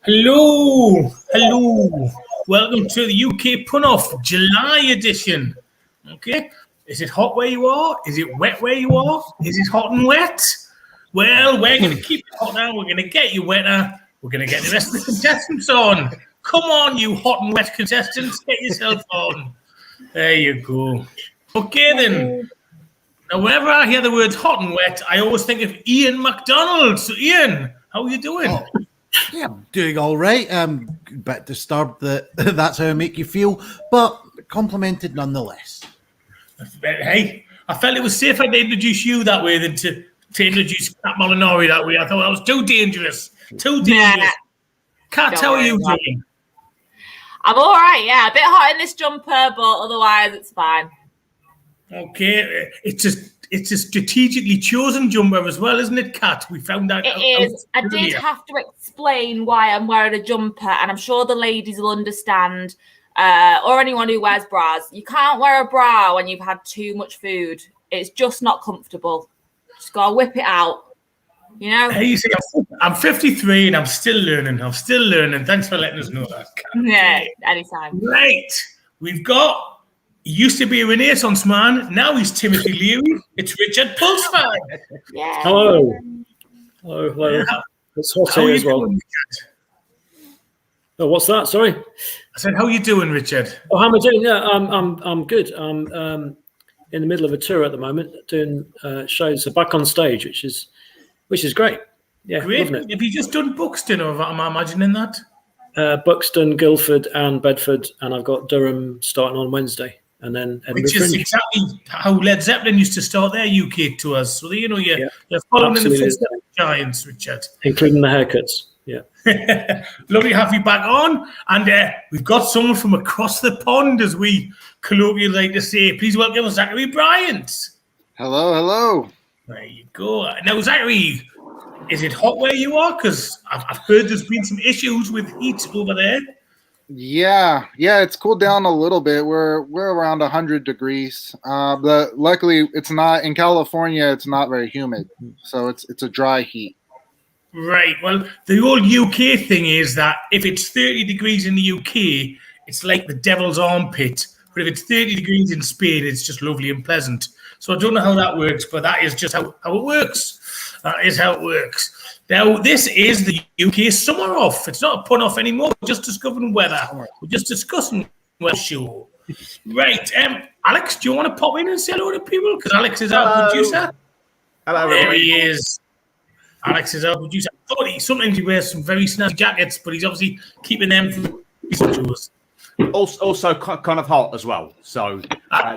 Hello. Welcome to the UK Pun-Off July edition. Okay, is it hot where you are? Is it wet where you are? Is it hot and wet? Well, we're going to keep it hot now. We're going to get you wetter. We're going to get the rest of the contestants on. Come on, you hot and wet contestants, get yourself on. There you go. Okay, then. Now, whenever I hear the words hot and wet, I always think of Iain MacDonald. So, Iain, how are you doing? Oh, yeah, I'm doing all right. I'm a bit disturbed that that's how I make you feel, but complimented nonetheless. Hey, I felt it was safer to introduce you that way than to introduce Kat Molinari that way. I thought that was too dangerous. Kat, how are you doing? I'm all right, yeah. A bit hot in this jumper, but otherwise it's fine. Okay, it's a strategically chosen jumper as well, isn't it, Kat? We found out. It is. I did have to explain why I'm wearing a jumper, and I'm sure the ladies will understand, or anyone who wears bras. You can't wear a bra when you've had too much food. It's just not comfortable. Just gotta whip it out, you know? Hey, you see, I'm 53 and I'm still learning. Thanks for letting us know that, Kat. Yeah, anytime. Right. We've got... He used to be a Renaissance man. Now he's Timothy Leary. It's Richard Pulsford. Yeah. Hello. It's hot here as well. Doing, oh, what's that? Sorry. I said, how are you doing, Richard? Oh, how am I doing? Yeah, I'm good. I'm in the middle of a tour at the moment, doing shows. So back on stage, which is great. Yeah, great. Loving it. Have you just done Buxton, or am I imagining that? Buxton, Guildford, and Bedford, and I've got Durham starting on Wednesday. And then which is exactly how Led Zeppelin used to start their UK tours. So, you know, you're following in the footsteps of giants, Richard. Including the haircuts, yeah. Lovely to have you back on. And we've got someone from across the pond, as we colloquially like to say. Please welcome Zachary Bryant. Hello. There you go. Now, Zachary, is it hot where you are? Because I've heard there's been some issues with heat over there. Yeah, it's cooled down a little bit. We're around 100 degrees. But luckily, it's not in California. It's not very humid, so it's a dry heat. Right. Well, the old UK thing is that if it's 30 degrees in the UK, it's like the devil's armpit. But if it's 30 degrees in Spain, it's just lovely and pleasant. So I don't know how that works, but that is just how it works. That is how it works. Now, this is the UK summer off. It's not a pun off anymore. We're just discovering weather. We're just discussing weather show. Right. Alex, do you want to pop in and say hello to people? Because Alex is our producer. Hello, there he is. Alex is our producer. Sometimes he wears some very snazzy jackets, but he's obviously keeping them for shows. Also kind of hot as well. So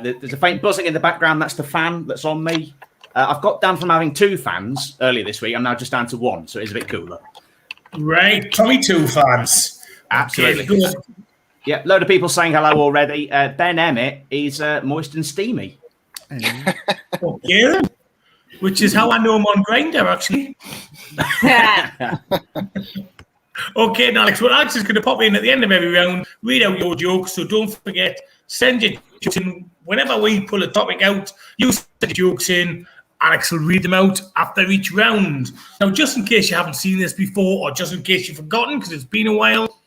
there's a faint buzzing in the background. That's the fan that's on me. I've got down from having 2 fans earlier this week. I'm now just down to 1, so it's a bit cooler. Right, Tommy 2 fans. Absolutely. Okay, yeah, load of people saying hello already. Ben Emmett is moist and steamy. Okay, which is how I know him on Grindr, actually. Okay, now, Alex. Well, Alex is going to pop in at the end of every round, read out your jokes. So don't forget, send your jokes in. Whenever we pull a topic out, you send your jokes in. Alex will read them out after each round. Now, just in case you haven't seen this before, or just in case you've forgotten because it's been a while,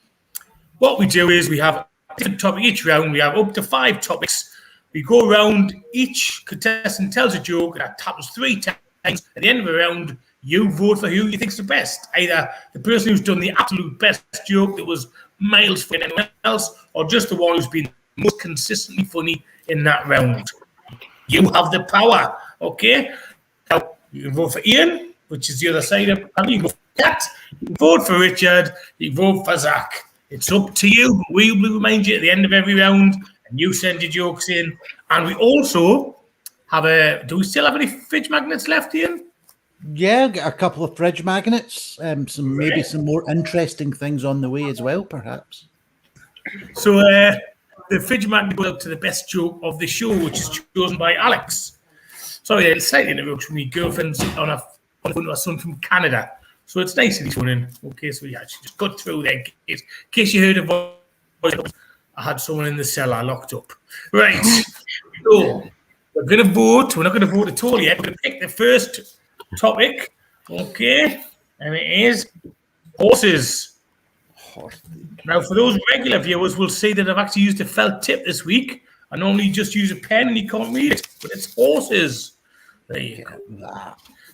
what we do is we have a different topic each round. We have up to 5 topics. We go around, each contestant tells a joke, and that happens 3 times. At the end of the round, you vote for who you think's the best. Either the person who's done the absolute best joke that was miles for anyone else, or just the one who's been most consistently funny in that round. You have the power. Okay, now you can vote for Iain, which is the other side of it. You can vote for Kat, you can vote for Richard, you can vote for Zach. It's up to you, but we will remind you at the end of every round, and you send your jokes in. And we also have do we still have any fridge magnets left, Iain? Yeah, got a couple of fridge magnets, maybe some more interesting things on the way as well, perhaps. So the fridge magnet goes up to the best joke of the show, which is chosen by Alex. Sorry, a slight interruption. My girlfriend's on a phone to her son from Canada. So it's nice that he's running. Okay, so yeah, she just got through there. In case you heard a voice, I had someone in the cellar locked up. Right. So we're going to vote. We're not going to vote at all yet. We're going to pick the first topic. Okay. And it is Horses. Now, for those regular viewers, we'll see that I've actually used a felt tip this week. I normally just use a pen and you can't read it, but it's horses. There you go.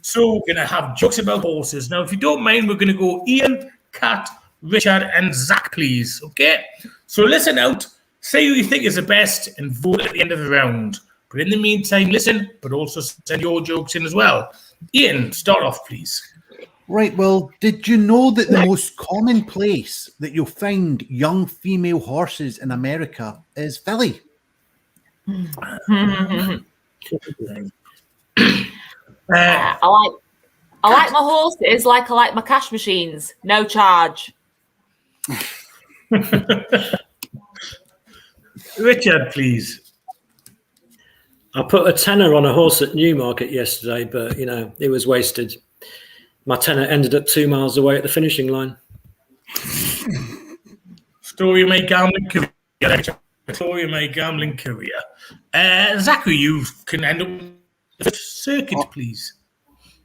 So we're going to have jokes about horses. Now, if you don't mind, we're going to go Iain, Kat, Richard, and Zach, please. Okay? So listen out, say who you think is the best, and vote at the end of the round. But in the meantime, listen, but also send your jokes in as well. Iain, start off, please. Right, well, did you know that the most common place that you'll find young female horses in America is Philly? I like my horses like I like my cash machines. No charge. Richard, please. I put a tenner on a horse at Newmarket yesterday, but, it was wasted. My tenner ended up 2 miles away at the finishing line. Story of my gambling career. Story of my gambling career. Zachary, you can end up with a circuit, please.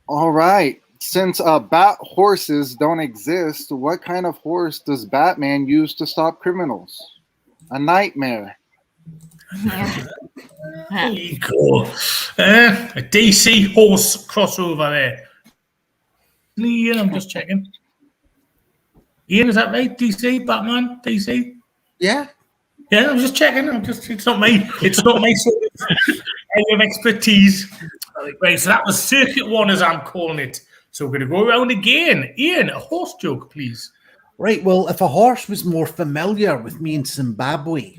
All right. Since bat horses don't exist, what kind of horse does Batman use to stop criminals? A nightmare. There you go. A DC horse crossover there. Iain, I'm just checking. Iain, is that right? DC, Batman, DC? Yeah. Yeah, I'm just checking. It's not my sort of area of expertise. Right, so that was circuit one, as I'm calling it. So we're going to go around again. Iain, a horse joke, please. Right, well, if a horse was more familiar with me in Zimbabwe,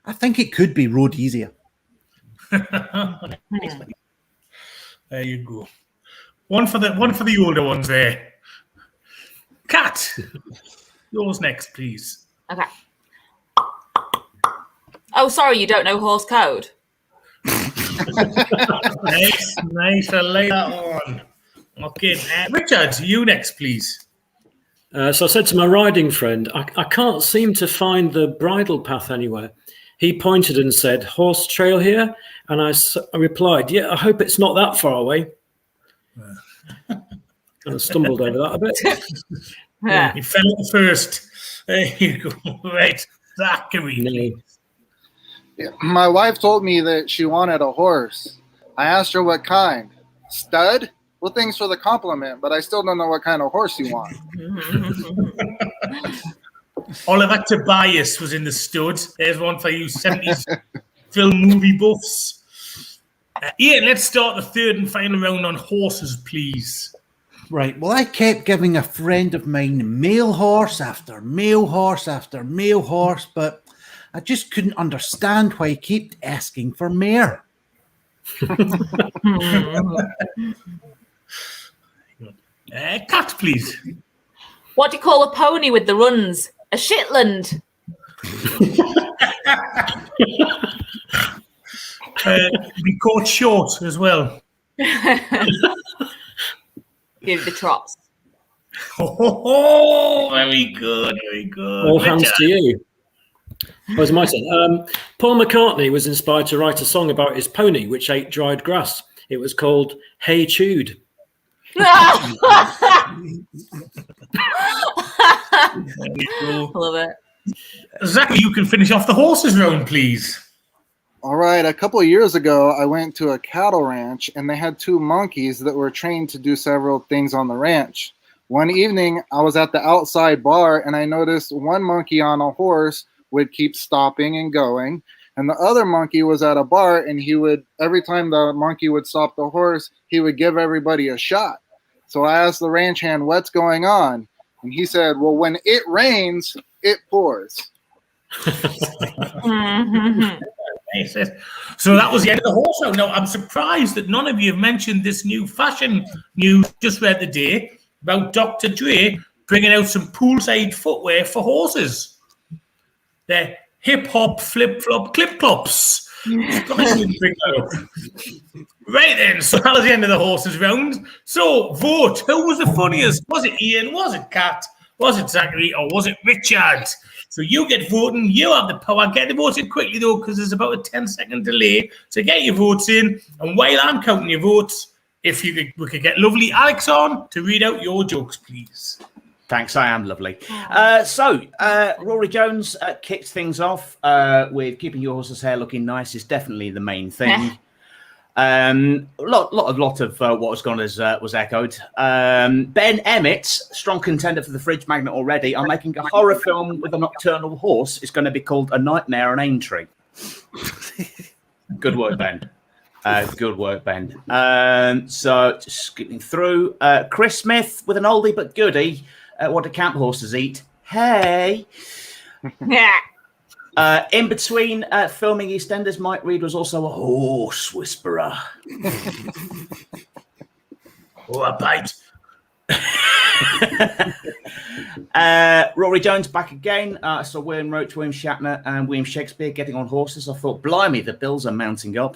I think it could be Rhodesia. There you go. One for the older ones there. Kat, yours next, please. Okay. Oh, sorry, you don't know horse code? Nice. I like that one. Okay, Richard, you next, please. So I said to my riding friend, I can't seem to find the bridle path anywhere. He pointed and said, horse trail here? And I replied, yeah, I hope it's not that far away. And I stumbled over that a bit. You fell at first. There you go. Right, Zachary. No. Yeah, my wife told me that she wanted a horse. I asked her what kind. Stud? Well, thanks for the compliment, but I still don't know what kind of horse you want. Oliver Tobias was in the stud. There's one for you 70s film movie buffs. Iain, let's start the third and final round on horses, please. Right, well, I kept giving a friend of mine male horse after male horse after male horse, but I just couldn't understand why he kept asking for mare. Kat, please. What do you call a pony with the runs? A Shetland. Be caught short as well. Give the trots. Oh, very good, very good. All hands to you. Oh, it's my turn. Paul McCartney was inspired to write a song about his pony, which ate dried grass. It was called Hey Chewed. Love it. Zachary, you can finish off the horses round, please. All right, a couple of years ago, I went to a cattle ranch, and they had two monkeys that were trained to do several things on the ranch. One evening, I was at the outside bar, and I noticed one monkey on a horse would keep stopping and going, and the other monkey was at a bar, and he would, every time the monkey would stop the horse, he would give everybody a shot. So I asked the ranch hand, what's going on? And he said, well, when it rains, it pours. So that was the end of the horse round. Now, I'm surprised that none of you have mentioned this new fashion news just read the day about Dr. Dre bringing out some poolside footwear for horses. They're hip-hop, flip-flop, clip-clops. Right then, so that was the end of the horses round. So, vote. Who was the funniest? Was it Iain? Was it Kat? Was it Zachary? Or was it Richard? So you get voting. You have the power. Get the votes in quickly, though, because there's about a 10-second delay. So get your votes in. And while I'm counting your votes, we could get lovely Alex on to read out your jokes, please. Thanks, I am lovely. Rory Jones kicked things off with keeping your horse's hair looking nice is definitely the main thing. Lot of what was gone was echoed. Ben Emmett, strong contender for the Fridge Magnet already, are making a horror film with a nocturnal horse. It's going to be called A Nightmare on Aintree. Good work, Ben. Good work, Ben. So just skipping through. Chris Smith with an oldie but goodie. What do camp horses eat? Hey. Yeah. In between filming EastEnders, Mike Reed was also a horse whisperer. A bite. Rory Jones back again. I saw William Roach, William Shatner, and William Shakespeare getting on horses. I thought, blimey, the bills are mounting up.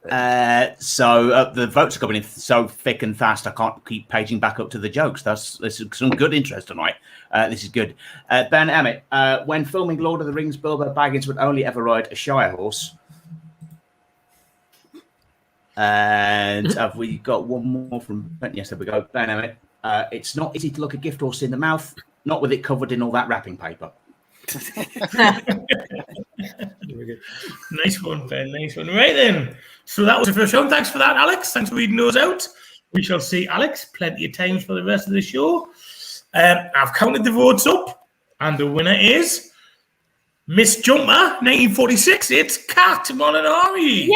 The votes are coming in so thick and fast, I can't keep paging back up to the jokes. This is some good interest tonight. This is good. Ben Emmett, when filming Lord of the Rings, Bilbo Baggins would only ever ride a Shire horse. And have we got one more from? Yes, there we go. Ben Emmett. It's not easy to look a gift horse in the mouth, not with it covered in all that wrapping paper. Nice one, Ben. Nice one. Right then. So that was the first show. Thanks for that, Alex. Thanks for reading those out. We shall see Alex plenty of times for the rest of the show. I've counted the votes up, and the winner is Miss Jumper 1946. It's Kat Molinari. Yay!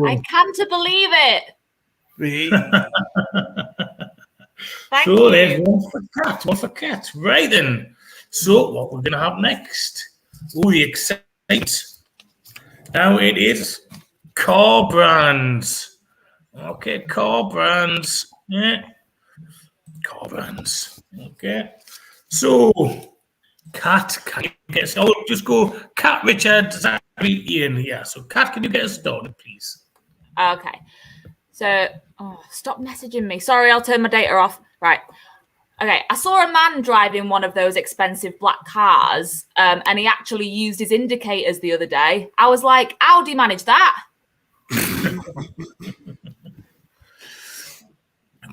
I can't believe it. Thank So you. there's one for Kat. Right then. So what we're going to have next? Oh, the excitement. Now it is car brands. Okay, car brands. Yeah. Car brands. Okay. So, Kat, can you get us started? Just go Kat, Richard, Zachary, Iain. Yeah, so Kat, can you get us started, please? Okay. So, stop messaging me. Sorry, I'll turn my data off. Right. Okay. I saw a man driving one of those expensive black cars, and he actually used his indicators the other day. I was like, how do you manage that?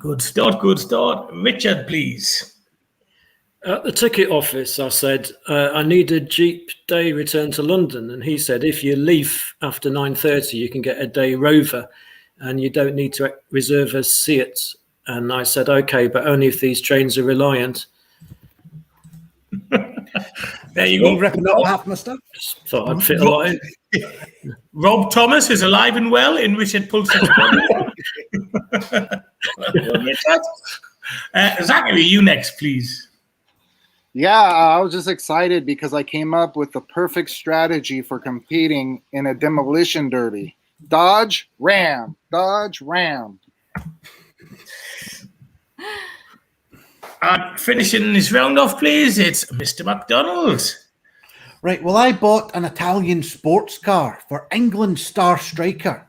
Good start, good start. Richard, please. At the ticket office, I said, I need a Jeep day return to London. And he said, if you leave after 9:30, you can get a day Rover and you don't need to reserve a seat. And I said, okay, but only if these trains are reliant. There you go. Ripping up half my stuff. Just thought I'd fit a lot in. Rob Thomas is alive and well in Richard Pulsford. Zachary, you next, please. Yeah, I was just excited because I came up with the perfect strategy for competing in a demolition derby. Dodge, ram, dodge, ram. And finishing this round off, please, it's Mr. MacDonald. Right, well, I bought an Italian sports car for England's star striker,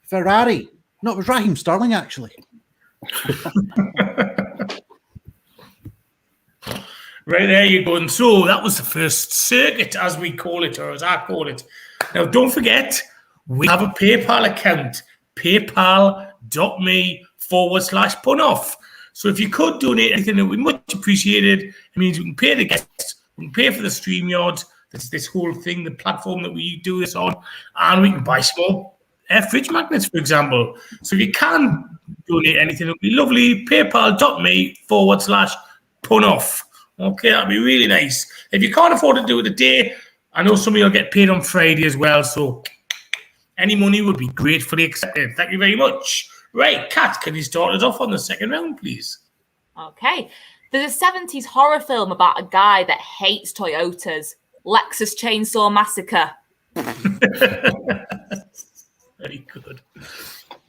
Ferrari. No, it was Raheem Sterling, actually. Right, there you go. And so that was the first circuit, as we call it, or as I call it. Now, don't forget, we have a PayPal account, paypal.me/punoff. So if you could donate anything, that would be much appreciated. It means we can pay the guests, we can pay for the StreamYard, this whole thing, the platform that we do this on, and we can buy small fridge magnets, for example. So if you can donate anything, it would be lovely. paypal.me/punoff. Okay, that'd be really nice. If you can't afford to do it today, I know some of you will get paid on Friday as well, so any money would be gratefully accepted. Thank you very much. Right, Kat, can you start us off on the second round, please? Okay. There's a 70s horror film about a guy that hates Toyotas. Lexus Chainsaw Massacre. Very good.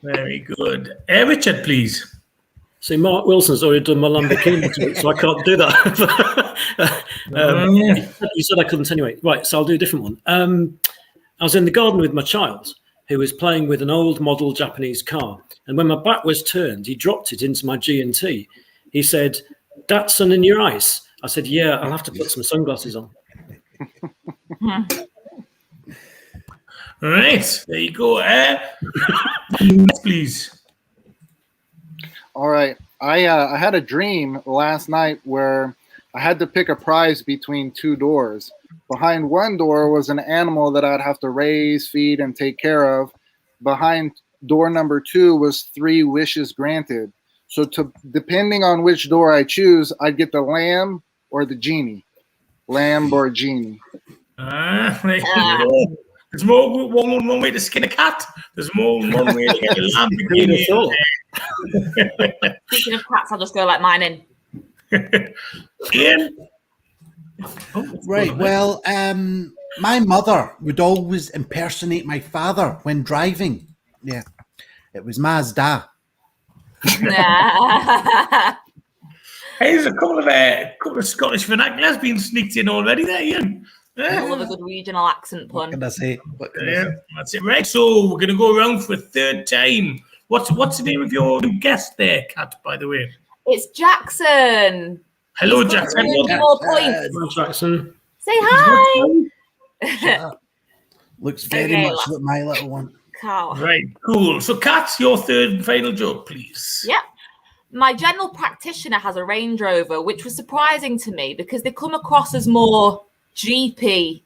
Very good. Richard, please. See, Mark Wilson's already done my Lamborghini to it, so I can't do that. You said I couldn't anyway. Right, so I'll do a different one. I was in the garden with my child, who was playing with an old model Japanese car. And when my back was turned, he dropped it into my G&T. He said, "Datsun in your eyes?" I said, "Yeah, I'll have to put some sunglasses on." Right, there you go. Please. All right. I had a dream last night where I had to pick a prize between two doors. Behind one door was an animal that I'd have to raise, feed, and take care of. Behind door number 2 was 3 wishes granted. So depending on which door I choose, I'd get the lamb or the genie. Lamb or genie. Right. There's more one way to skin a cat. There's more one way to get a lamb. Speaking of cats, I'll just go like mine in. Iain? Right. Well, my mother would always impersonate my father when driving. Yeah. It was Mazda. Hey, there's a couple of Scottish vernaculars being sneaked in already there, Iain. I love a good regional accent pun. What can I say? That's it. Right. So we're going to go around for a third time. What's the name of your new guest there, Kat, by the way? It's Jackson. Hello, Jackson. More points. Hello, Jackson. Say hi. Looks very much like my little one. Cow. Right, cool. So, Kat, your third and final joke, please. Yep. My general practitioner has a Range Rover, which was surprising to me because they come across as more GP.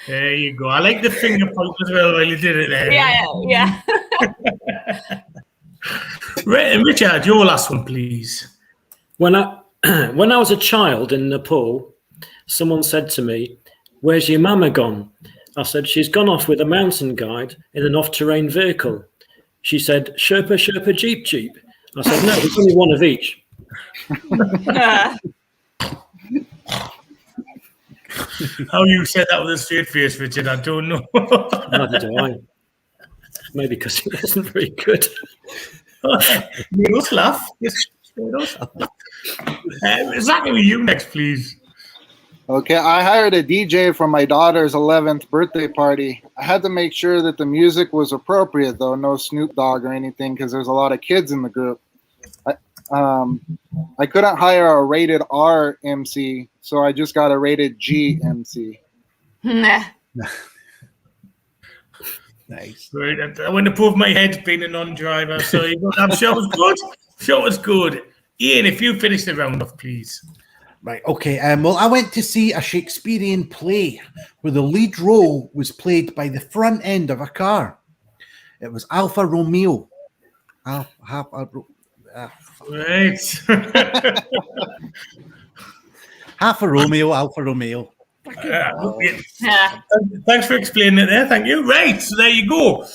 There you go. I like the finger point as well while you did it there. Yeah. Right, and Richard, your last one, please. When I was a child in Nepal, someone said to me, "Where's your mama gone?" I said, "She's gone off with a mountain guide in an off-terrain vehicle." She said, "Sherpa, Sherpa, Jeep, Jeep." I said, "No, there's only one of each." How you said that with a straight face, Richard, I don't know. Neither do I. Maybe because it wasn't very good. Made us laugh. Yes, made us laugh. Zachary, you next, please. Okay, I hired a DJ for my daughter's 11th birthday party. I had to make sure that the music was appropriate, though, no Snoop Dogg or anything, because there's a lot of kids in the group. I couldn't hire a rated R MC, so I just got a rated G MC. Nah. Nice. Right, I went above my head being a non-driver, so I'm sure it was good. Sure it was good. Iain, if you finish the round off, please. Right, okay. Well, I went to see a Shakespearean play where the lead role was played by the front end of a car. It was Alfa Romeo. Right. Half a Romeo, Alfa Romeo. Thanks for explaining it there. Thank you. Right, so there you go.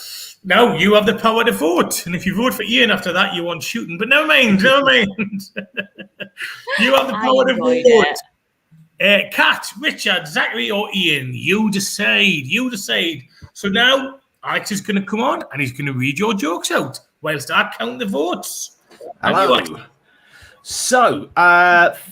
Now you have the power to vote, and if you vote for Iain after that, you want shooting. But never mind. You have the power to vote. Kat, Richard, Zachary, or Iain, you decide. So now Alex is going to come on, and he's going to read your jokes out whilst I count the votes. Hello. So,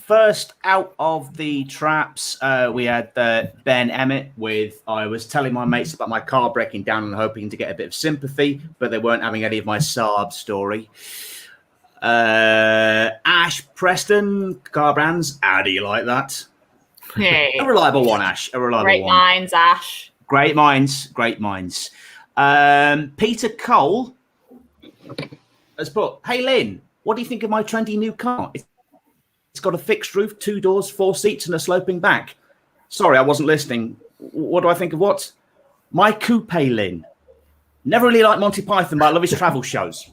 first out of the traps, we had Ben Emmett with, "I was telling my mates about my car breaking down and hoping to get a bit of sympathy, but they weren't having any of my Saab story." Ash Preston, car brands, how do you like that? Hey. A reliable one, Ash. A reliable Great one. minds, Ash. Great minds. Peter Cole has put, "Hey, Lynn, what do you think of my trendy new car? It's got a fixed roof, 2 doors, 4 seats, and a sloping back." Sorry, I wasn't listening. What do I think of what? My coupe, Lynn. Never really liked Monty Python, but I love his travel shows.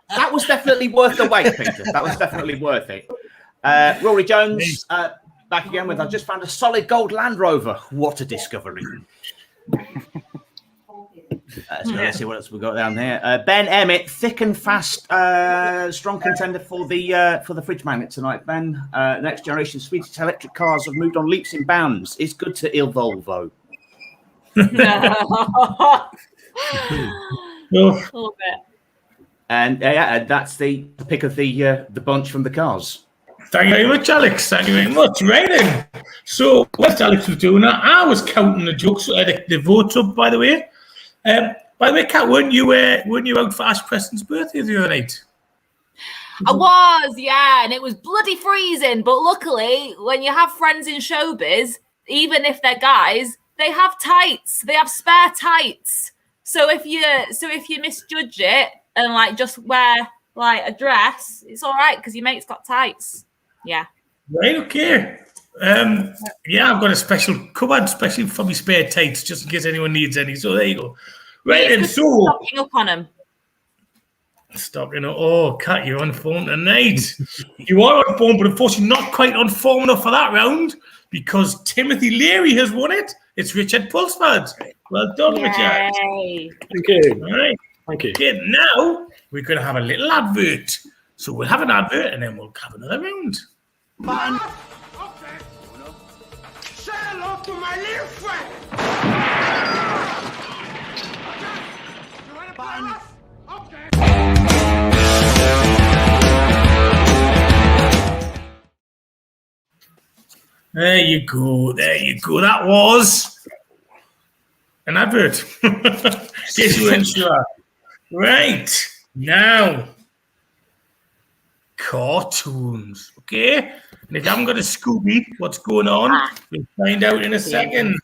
That was definitely worth the wait, Peter. That was definitely worth it. Rory Jones, back again with, "I've just found a solid gold Land Rover. What a discovery." So let's see what else we've got down there. Ben Emmett, thick and fast, strong contender for the fridge magnet tonight. Ben, next generation Swedish electric cars have moved on leaps and bounds. It's good to Il Volvo. And that's the pick of the bunch from the cars. Thank you very much, Alex. Thank you very much. Right then. So, what Alex was doing, I was counting the jokes, the votes up, by the way. By the way, Kat, weren't you out for Ash Preston's birthday the other night? I was, yeah, and it was bloody freezing. But luckily, when you have friends in showbiz, even if they're guys, they have tights. They have spare tights. So if you misjudge it and like just wear like a dress, it's all right because your mate's got tights. Yeah. Right. Okay. Yeah, I've got a special cupboard, especially for my spare tights, just in case anyone needs any. So there you go. Right, and so stocking up on them. Stocking up. Oh, Kat, you're on form tonight. You are on form, but unfortunately not quite on form enough for that round because Timothy Leary has won it. It's Richard Pulsford. Well done, Yay. Richard. Thank you. All right. Thank you. Okay, now we're going to have a little advert. So we'll have an advert and then we'll have another round. Man. Okay. Say hello to my little friend. You want to play us? Okay. There you go. There you go. That was an advert. In case you weren't sure. Right. Now, cartoons. Okay? And if you haven't got a Scooby, what's going on? We'll find out in a second.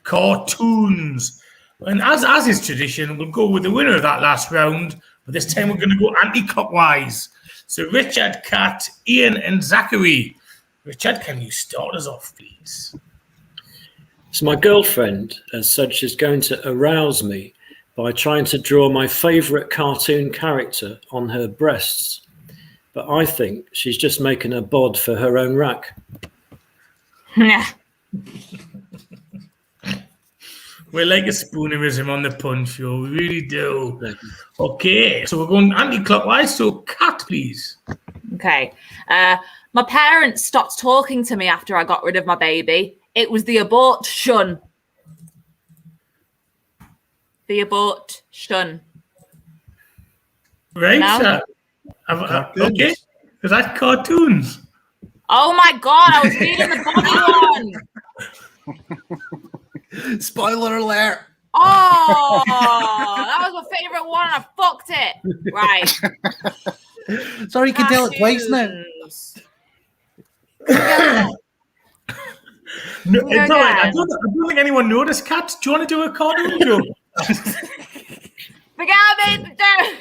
Cartoons. And as is tradition, we'll go with the winner of that last round. But this time we're going to go anti-clockwise. So Richard, Kat, Iain, and Zachary. Richard, can you start us off, please? So my girlfriend has said she's going to arouse me by trying to draw my favourite cartoon character on her breasts. But I think she's just making a bod for her own rack. Yeah. We like a spoonerism on the punch, yo. We really do. Okay, so we're going anti-clockwise. So, Kat, please. Okay. My parents stopped talking to me after I got rid of my baby. It was the abortion. The abortion. Right. No? Okay. Is that cartoons? Oh my God, I was reading the body one. Spoiler alert. Oh, that was my favorite one. I fucked it. Right. Sorry, you can tell it twice now. No, it's all right. I don't think anyone noticed. Kat, do you want to do a cartoon joke? Forget I made the joke.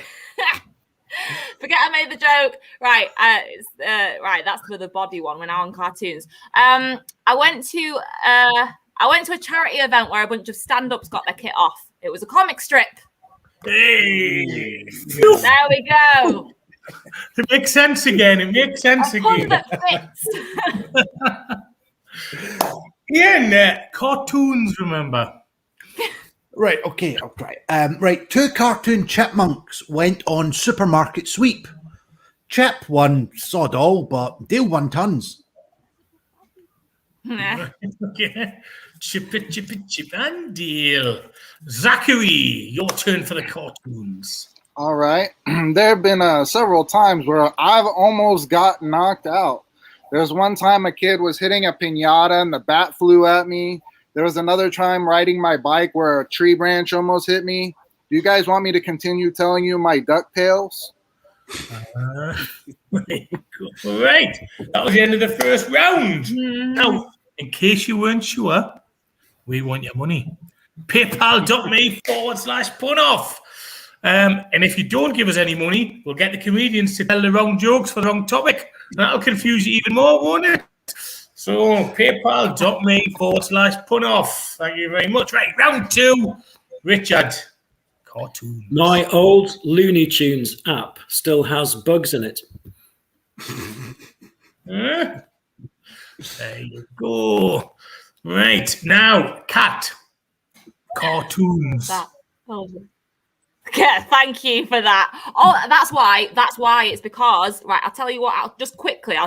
Forget I made the joke. Right. Right. That's for the body one. We're now on cartoons. I went to a charity event where a bunch of stand-ups got their kit off. It was a comic strip. Hey. There we go. It makes sense again. It makes sense again. That fits. Iain, cartoons, remember? Right, okay, I'll try. Right, two cartoon chipmunks went on supermarket sweep. Chip won sod all, but Dale won tons. Okay. Chip and Dale. Zachary, your turn for the cartoons. All right. There have been several times where I've almost got knocked out. There was one time a kid was hitting a piñata and the bat flew at me. There was another time riding my bike where a tree branch almost hit me. Do you guys want me to continue telling you my DuckTales? All right. That was the end of the first round. Now, in case you weren't sure, we want your money. PayPal.me/punoff. And if you don't give us any money, we'll get the comedians to tell the wrong jokes for the wrong topic. That'll confuse you even more, won't it? So, paypal.me/punoff. Thank you very much. Right, round two. Richard, cartoons. My old Looney Tunes app still has bugs in it. There you go. Right, now, Kat, cartoons. Yeah, thank you for that. Oh, that's why. It's because, right, I'll tell you what, I'll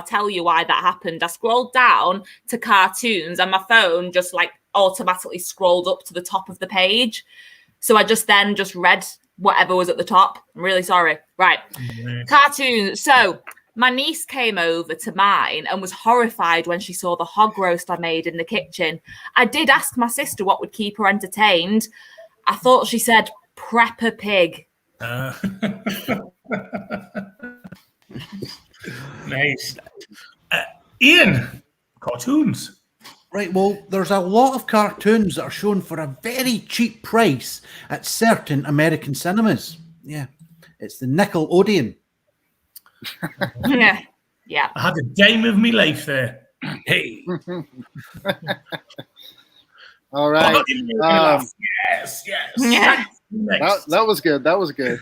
tell you why that happened. I scrolled down to cartoons and my phone just like automatically scrolled up to the top of the page. So I just read whatever was at the top. I'm really sorry. Right. Cartoons. So my niece came over to mine and was horrified when she saw the hog roast I made in the kitchen. I did ask my sister what would keep her entertained. I thought she said Prepper Pig. Nice. Iain, cartoons. Right, well, there's a lot of cartoons that are shown for a very cheap price at certain American cinemas. Yeah, it's the Nickelodeon. Yeah. Yeah. I had a dime of my life there. Hey. All right. Yes. Yeah. That was good. That was good.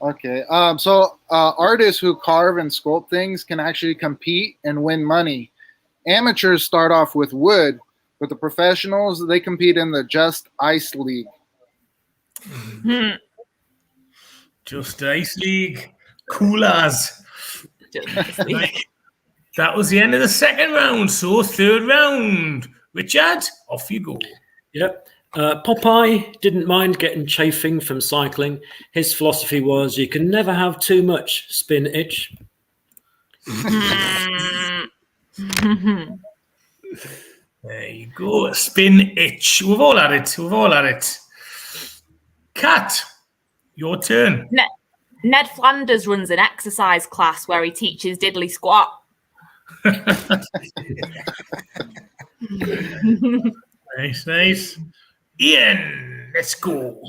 Okay. So artists who carve and sculpt things can actually compete and win money. Amateurs start off with wood, but the professionals, they compete in the Just Ice League. Just Ice League. Cool as. Right. That was the end of the second round. So third round. Richard, off you go. Yep. Popeye didn't mind getting chafing from cycling. His philosophy was you can never have too much spinach. There you go. Spinach. We've all had it. Kat, your turn. Ned Flanders runs an exercise class where he teaches diddly squat. Nice. Iain, let's go.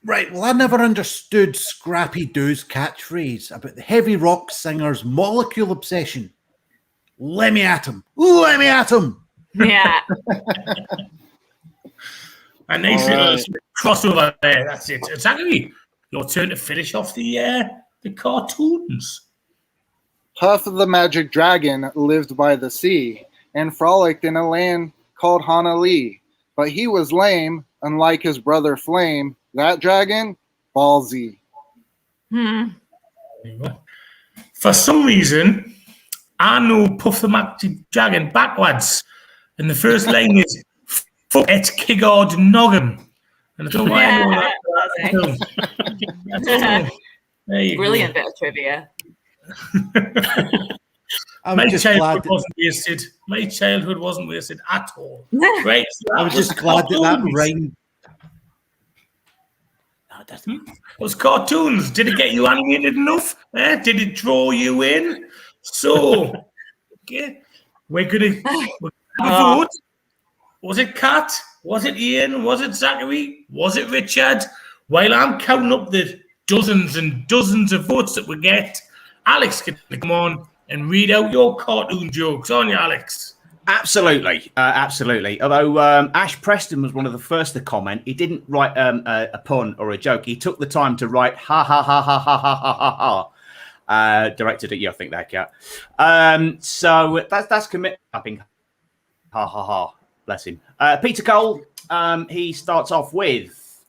Right, well, I never understood Scrappy Doo's catchphrase about the heavy rock singer's molecule obsession. Let me at him. Let me at him. Yeah. A nice little crossover there. That's it. Zachary, your turn to finish off the cartoons. Puff the Magic Dragon lived by the sea and frolicked in a land called Honolulu. But he was lame, unlike his brother Flame. That dragon, ballsy. For some reason, I know Puff the Magic Dragon backwards. And the first line is fuck et Kigard Noggin. And I don't know why I know that. There you Brilliant go. bit of trivia. My childhood wasn't wasted at all. Right. So I was just glad that rhymed. Those cartoons, did it get you animated enough? Did it draw you in? So, okay, we're gonna vote. Was it Kat? Was it Iain? Was it Zachary? Was it Richard? While I'm counting up the dozens and dozens of votes that we get, Alex can come on and read out your cartoon jokes. On you, Alex. Absolutely. Although Ash Preston was one of the first to comment, he didn't write a pun or a joke. He took the time to write ha ha ha ha ha ha ha ha ha. Directed at you, I think that Cat. So that's commit. I think ha ha ha. Bless him. Peter Cole. He starts off with.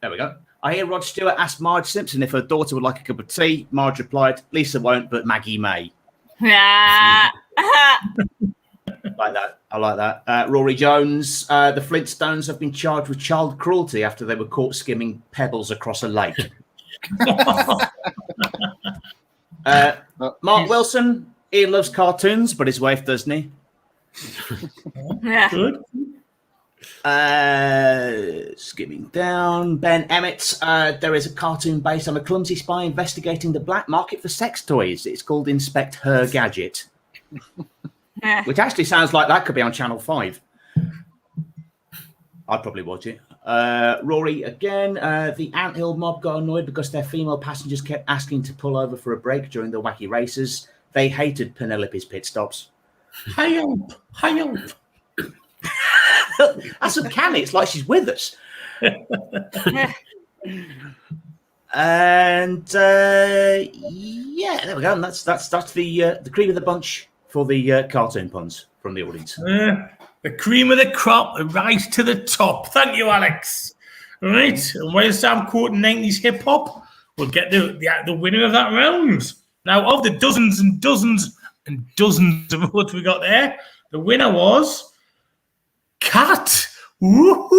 There we go. I hear Rod Stewart asked Marge Simpson if her daughter would like a cup of tea. Marge replied, "Lisa won't, but Maggie may." Yeah. I like that. Rory Jones. The Flintstones have been charged with child cruelty after they were caught skimming pebbles across a lake. Mark Wilson. He loves cartoons, but his wife doesn't he? Yeah. Good. Skimming down. Ben Emmett. There is a cartoon based on a clumsy spy investigating the black market for sex toys. It's called Inspect Her Gadget. Which actually sounds like that could be on Channel 5. I'd probably watch it. Rory again. The Anthill mob got annoyed because their female passengers kept asking to pull over for a break during the wacky races. They hated Penelope's pit stops. Hi up. That's uncanny. It's like she's with us. And yeah, there we go. And that's the cream of the bunch for the cartoon puns from the audience. The cream of the crop, right to the top. Thank you, Alex. All right, and whilst I'm quoting 90s hip hop, we'll get the winner of that round. Now, of the dozens and dozens and dozens of votes we got there, the winner was Kat. Woohoo!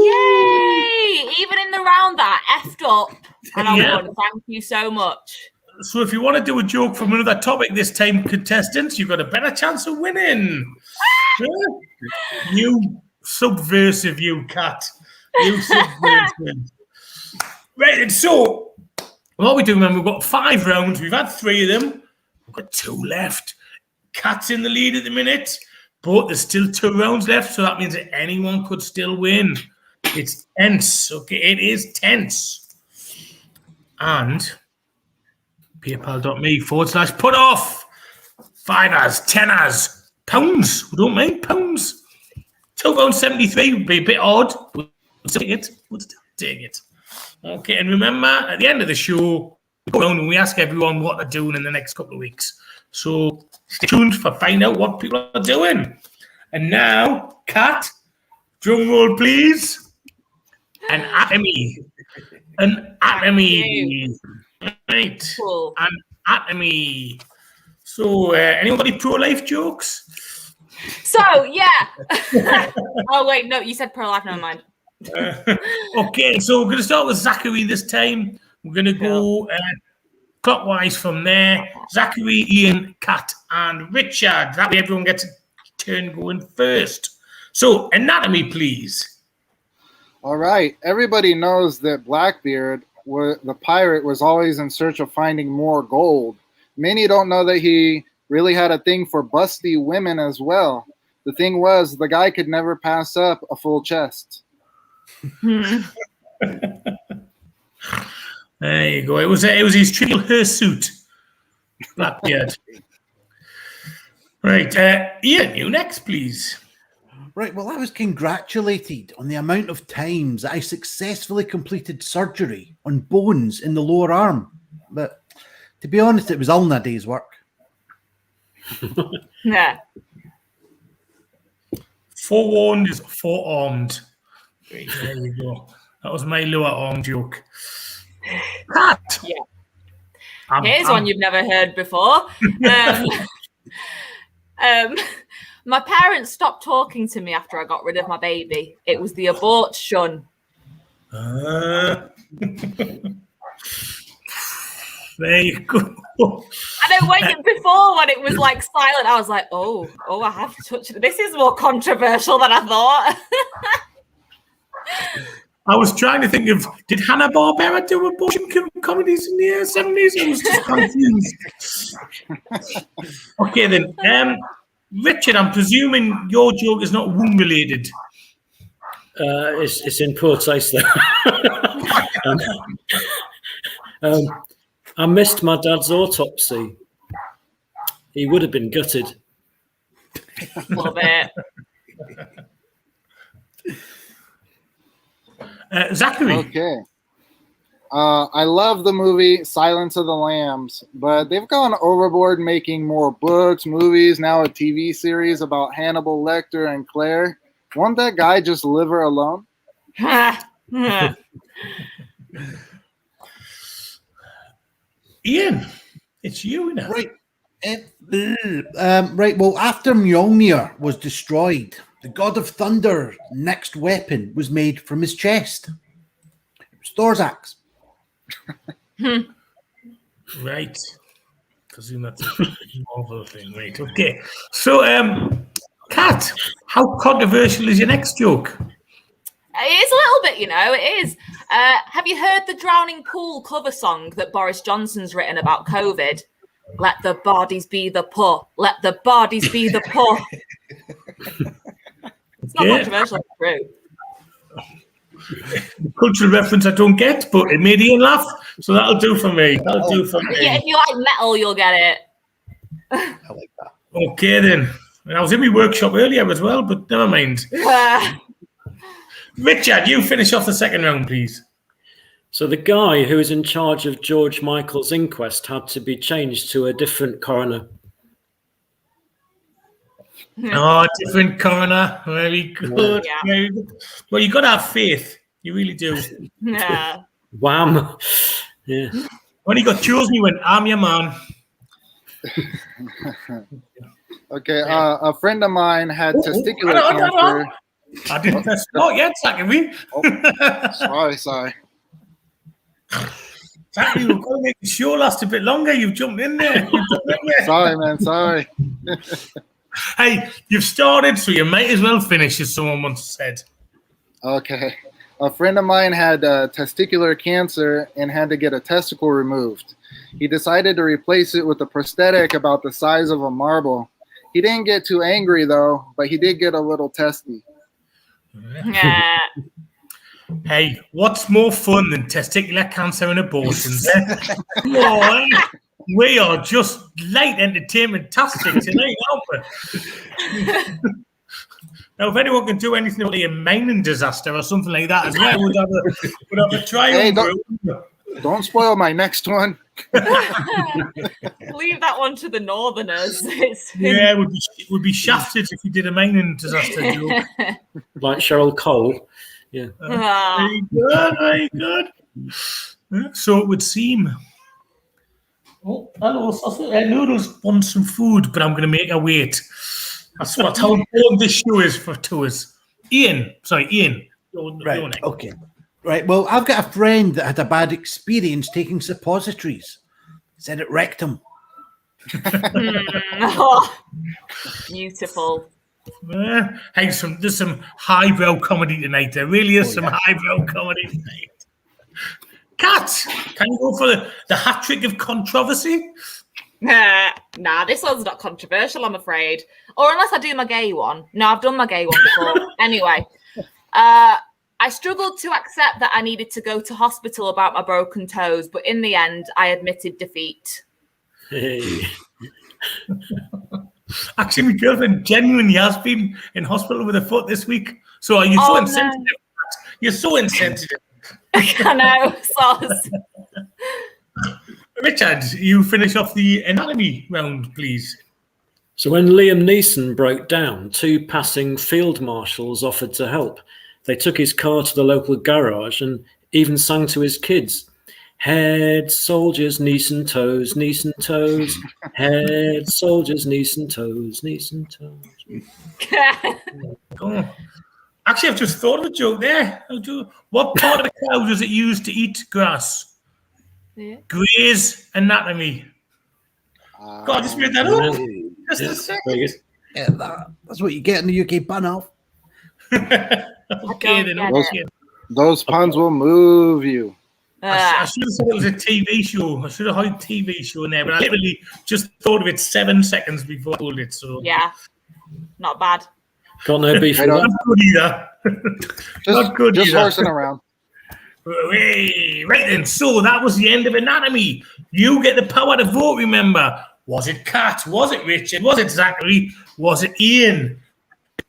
Yay! Even in the round that effed up, and I won. Thank you so much. So if you want to do a joke from another topic this time, contestants, you've got a better chance of winning. You subversive, you Kat. You subversive. Right, and so what we do, remember, we've got 5 rounds. We've had 3 of them. We've got 2 left. Kat's in the lead at the minute. but there's still 2 rounds left, so that means that anyone could still win. It's tense. Okay, it is tense. And paypal.me/put off 5ers, 10ers, pounds. We don't make pounds. £2.73 would be a bit odd. We'll take it. We'll still take it. Okay, and remember, at the end of the show, we go around and we ask everyone what they're doing in the next couple of weeks. So stay tuned for find out what people are doing. And now, Kat, drum roll, please. An atomy. An atomy. Right. Cool. An atomy. So, anybody pro-life jokes? So, yeah. Oh, wait, no, you said pro-life, never mind. Okay, so we're going to start with Zachary this time. We're going to go clockwise from there. Zachary, Iain, Kat, and Richard. That way everyone gets a turn going first. So, anatomy, please. All right. Everybody knows that Blackbeard, the pirate, was always in search of finding more gold. Many don't know that he really had a thing for busty women as well. The thing was, the guy could never pass up a full chest. There you go. It was his triple hirsute. Blackbeard. Right. Iain, you next, please. Right, well, I was congratulated on the amount of times I successfully completed surgery on bones in the lower arm. But to be honest, it was all in a day's work. Yeah. Forewarned is forearmed. Right, there you go. That was my lower arm joke. Kat. Yeah. Here's one you've never heard before. My parents stopped talking to me after I got rid of my baby. It was the abort shun. There you go. And then before when it was like silent, I was like, oh, I have to touch it. This is more controversial than I thought. I was trying to think of, did Hanna-Barbera do abortion comedies in the 70s? I was just confused. Okay, then. Richard, I'm presuming your joke is not womb-related. It's in poor taste, though. I missed my dad's autopsy. He would have been gutted. Love it. Zachary. Okay. I love the movie Silence of the Lambs, but they've gone overboard making more books, movies, now a TV series about Hannibal Lecter and Claire. Won't that guy just live her alone? Iain, it's you now. Right. Right, well, after Mjolnir was destroyed, the God of Thunder's next weapon was made from his chest. It was Thor's axe. Right. Presume that's a Marvel thing. Right. Okay. So, Kat, how controversial is your next joke? It is a little bit, it is. Have you heard the Drowning Pool cover song that Boris Johnson's written about COVID? Let the bodies be the poor. Let the bodies be the poor. It's not controversial, it's true. Cultural reference I don't get, but it made Iain laugh, so that'll do for me. Yeah, if you like metal, you'll get it. I like that. Okay, then. I was in my workshop earlier as well, but never mind. Richard, you finish off the second round, please. So the guy who was in charge of George Michael's inquest had to be changed to a different coroner. Oh, different coroner. Very good. Yeah. Very good. Well, you got to have faith. You really do. Yeah. Wham. Yeah. When he got chosen, he went, I'm your man. Okay, a friend of mine had testicular cancer. I didn't press start yet, Zachary. Sorry. Zachary, we're going to make the show last a bit longer. You've jumped in there. Sorry, man. Sorry. Hey, you've started, so you might as well finish, as someone once said. Okay. A friend of mine had testicular cancer and had to get a testicle removed. He decided to replace it with a prosthetic about the size of a marble. He didn't get too angry though, but he did get a little testy. Yeah. Hey, what's more fun than testicular cancer and abortions? Come on, we are just light entertainment-tastic tonight, aren't we? Now, if anyone can do anything about a mining disaster or something like that as well, we'd have a try. Hey, don't spoil my next one. Leave that one to the Northerners. Yeah, we'd be shafted if we did a mining disaster joke. Like Cheryl Cole. Yeah. Very good, very good. So it would seem. Oh, hello. I noodles want some food, but I'm going to make her wait. That's how important this show is to us. Iain. Right. Okay. Right. Well, I've got a friend that had a bad experience taking suppositories. Said it wrecked him. Oh, beautiful. Hey, there's some highbrow comedy tonight. There really is some highbrow comedy tonight. Kat, can you go for the hat trick of controversy? Nah, this one's not controversial, I'm afraid. Or unless I do my gay one. No, I've done my gay one before. Anyway, I struggled to accept that I needed to go to hospital about my broken toes, but in the end, I admitted defeat. Hey. Actually, my girlfriend genuinely has been in hospital with a foot this week. So are you so insensitive? No. You're so insensitive. I know, sauce. Richard, you finish off the anatomy round, please. So when Liam Neeson broke down, 2 passing field marshals offered to help. They took his car to the local garage and even sang to his kids. Head soldiers, Neeson toes, Neeson toes. Head soldiers, Neeson toes, Neeson toes. Oh. Actually, I've just thought of a joke there. What part of the cow does it use to eat grass? Yeah. Gray's anatomy. God, I just made that up. Just a second. Yeah, that's what you get in the UK bun off. Okay, then. Those puns will move you. I should have said it was a TV show. I should have had a TV show in there, but I literally just thought of it 7 seconds before I told it. So yeah, not bad. Got no beef with not that. good either. Not good just either. horsing around. Right then, so that was the end of anatomy. You get the power to vote, remember. Was it Kat? Was it Richard? Was it Zachary? Was it Iain?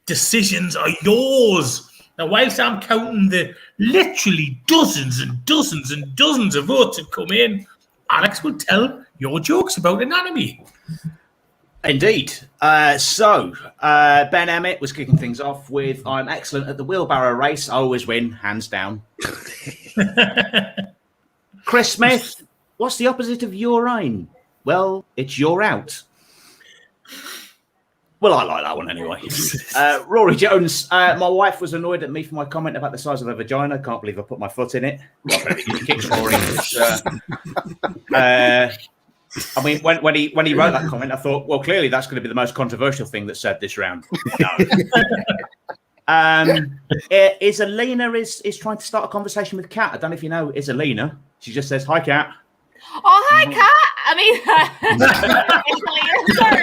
Decisions are yours. Now, whilst I'm counting the literally dozens and dozens and dozens of votes that come in, Alex will tell your jokes about anatomy. Indeed. So Ben Emmett was kicking things off with, I'm excellent at the wheelbarrow race. I always win, hands down. Chris Smith, what's the opposite of urine? Well, it's you're out. Well, I like that one anyway. Rory Jones, my wife was annoyed at me for my comment about the size of her vagina. Can't believe I put my foot in it. I mean, when he wrote that comment, I thought, well, clearly that's going to be the most controversial thing that's said this round. No. Isalina is trying to start a conversation with Kat. I don't know if you know Isalina. She just says, "Hi, Kat." Oh, hi, Kat. I mean, sorry.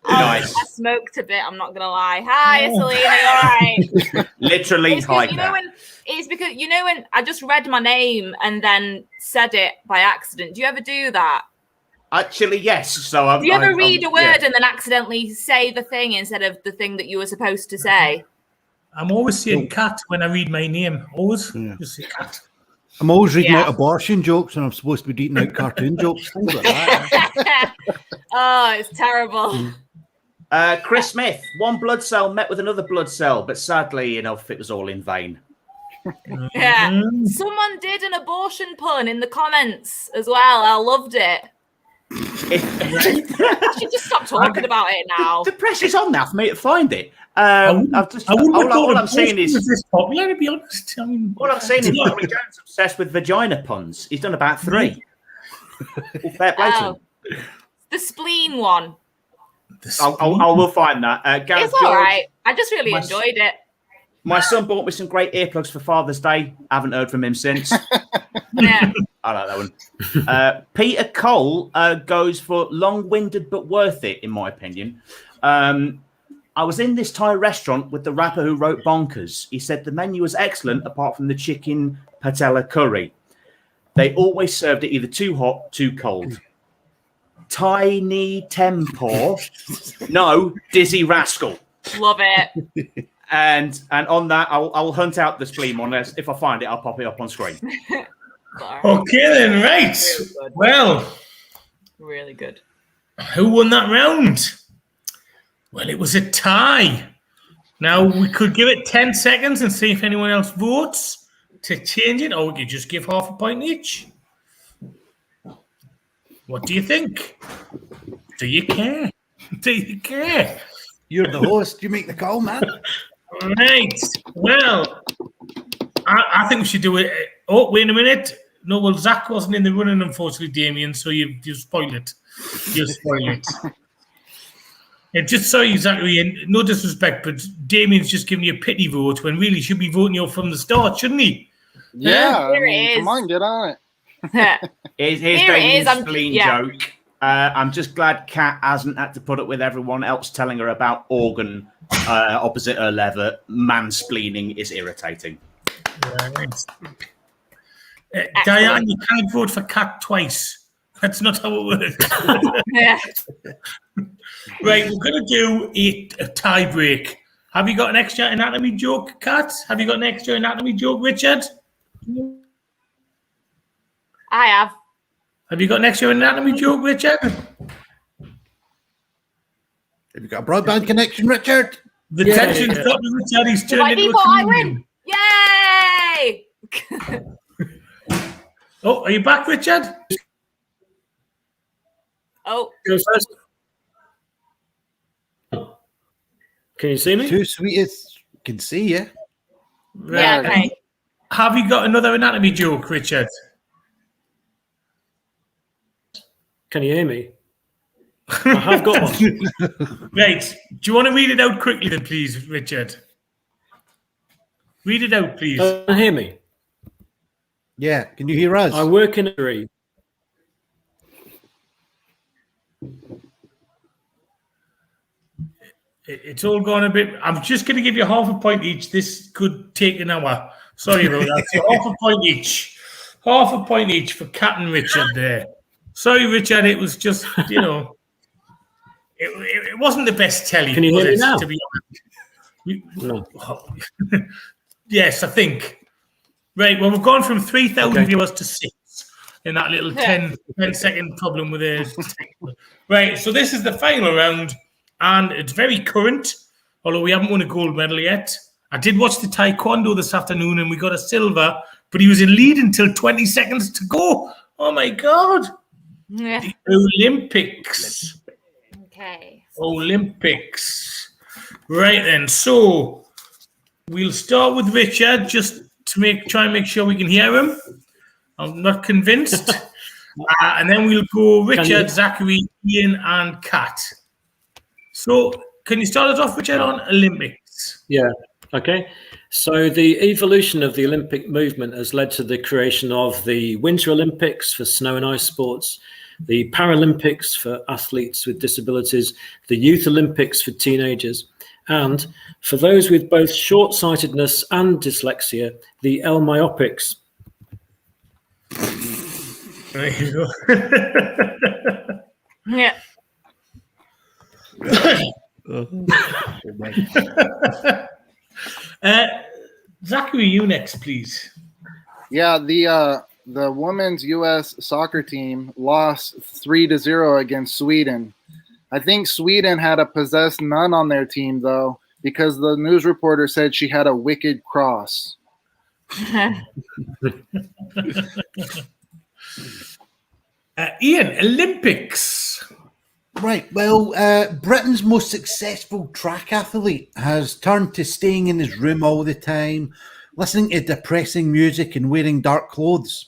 Nice. I smoked a bit. I'm not gonna lie. Hi, Selena. All right. Literally, hi, you know when it's because when I just read my name and then said it by accident. Do you ever do that? Actually, yes. So do you ever read a word and then accidentally say the thing instead of the thing that you were supposed to say? I'm always saying Cat when I read my name. Always just say Cat. I'm always reading out abortion jokes and I'm supposed to be reading out cartoon jokes. Things like that. Oh, it's terrible. Chris Smith, one blood cell met with another blood cell, but sadly enough, it was all in vain. Yeah. Someone did an abortion pun in the comments as well. I loved it. I should just stop talking about it now. The pressure's on now for me to find it. All I'm saying is this popular, to be honest. All I'm saying is Rory Jones obsessed with vagina puns. He's done about 3. Well, fair play to him. The spleen one. I will find that. It's all right. I just really enjoyed it. My son bought me some great earplugs for Father's Day. I haven't heard from him since. Yeah. I like that one. Peter Cole goes for long-winded but worth it, in my opinion. I was in this Thai restaurant with the rapper who wrote Bonkers. He said the menu was excellent apart from the chicken patella curry. They always served it either too hot, too cold. Tiny Tempor. No, Dizzy Rascal. Love it. And on that, I'll hunt out the spleen one. If I find it, I'll pop it up on screen. Okay then, right. Well, really good. Who won that round? Well, it was a tie. Now, we could give it 10 seconds and see if anyone else votes to change it, or we could just give half a point each. What do you think? Do you care? Do you care? You're the host. You make the call, man. Right. Well, I think we should do it. Oh, wait a minute. No, well, Zach wasn't in the running, unfortunately, Damien, so you spoiled it. You spoiled it. Yeah, just sorry, Zachary, and no disrespect, but Damien's just giving you a pity vote when really he should be voting you from the start, shouldn't he? Yeah, Here it is. come on, get on it. Here's Here it is. Damien's spleen joke. I'm just glad Kat hasn't had to put up with everyone else telling her about organ opposite her lever. Mansplaining is irritating. Right. Diane, you can't vote for Kat twice. That's not how it works. Yeah. Right, we're going to do a tie break. Have you got an extra anatomy joke, Kat? Have you got an extra anatomy joke, Richard? I have. Have you got an extra anatomy joke, Richard? Have you got a broadband connection, Richard? The tension's got to Richard. He's turned By into default, a I comedian. win. Yay! Oh, are you back, Richard? Oh. Go first. Can you see me? Too sweet as can see you. Right. Yeah, okay. Have you got another anatomy joke, Richard? Can you hear me? I have got one. Right. Do you want to read it out quickly then, please, Richard? Read it out, please. Can you hear me? Yeah, can you hear us? I work in a tree. It's all gone a bit. I'm just going to give you half a point each. This could take an hour. Sorry about that. So half a point each. Half a point each for Kat and Richard there. Sorry, Richard. It was just, it wasn't the best telly. Can you hear me now? To be honest. No. Yes, I think. Right. Well, we've gone from 3,000 viewers to 6 in that little 10-second problem with it. Right. So this is the final round. And it's very current, although we haven't won a gold medal yet. I did watch the taekwondo this afternoon and we got a silver, but he was in lead until 20 seconds to go. Oh, my God. Yeah. The Olympics. Okay. Olympics. Right then. So we'll start with Richard just to try and make sure we can hear him. I'm not convinced. And then we'll go Richard, Zachary, Iain, and Kat. So, can you start us off, Richard, on Olympics? Yeah. Okay. So the evolution of the Olympic movement has led to the creation of the Winter Olympics for snow and ice sports, the Paralympics for athletes with disabilities, the Youth Olympics for teenagers, and for those with both short-sightedness and dyslexia, the L-myopics. There you go. Yeah. Zachary, you next, please. Yeah, the women's U.S. soccer team lost 3-0 against Sweden. I think Sweden had a possessed nun on their team, though, because the news reporter said she had a wicked cross. Iain, Olympics. Right. Well, Britain's most successful track athlete has turned to staying in his room all the time, listening to depressing music and wearing dark clothes.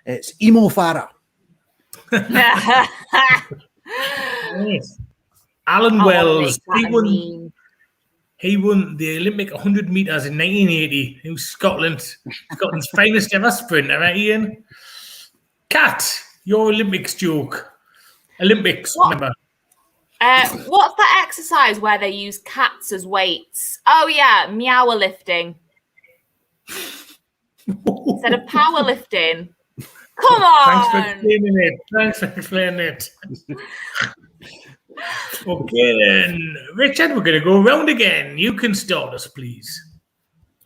It's Emo Farah. Yes. Alan Wells. He won the Olympic 100 metres in 1980. He was Scotland's finest ever sprinter, right, Iain? Kat, your Olympics joke. Olympics, What? remember. What's that exercise where they use cats as weights? Oh yeah, meower lifting instead of power lifting. Come Thanks for on. explaining it. Okay then, Richard, we're going to go round again. You can start us, please.